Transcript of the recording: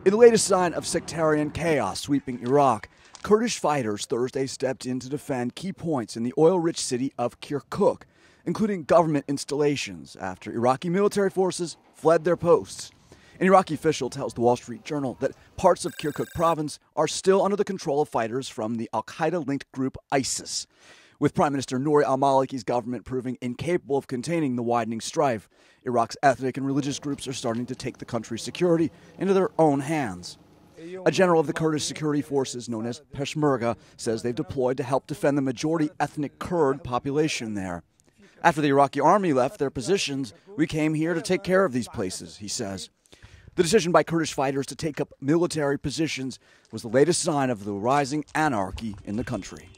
In the latest sign of sectarian chaos sweeping Iraq, Kurdish fighters Thursday stepped in to defend key points in the oil-rich city of Kirkuk, including government installations, after Iraqi military forces fled their posts. An Iraqi official tells the Wall Street Journal that parts of Kirkuk province are still under the control of fighters from the al-Qaeda-linked group ISIS, with Prime Minister Nouri al-Maliki's government proving incapable of containing the widening strife. Iraq's ethnic and religious groups are starting to take the country's security into their own hands. A general of the Kurdish security forces, known as PESHMERGA, says they've deployed to help defend the majority ethnic Kurd population there. After the Iraqi army left their positions, we came here to take care of these places, he says. The decision by Kurdish fighters to take up military positions was the latest sign of the rising anarchy in the country.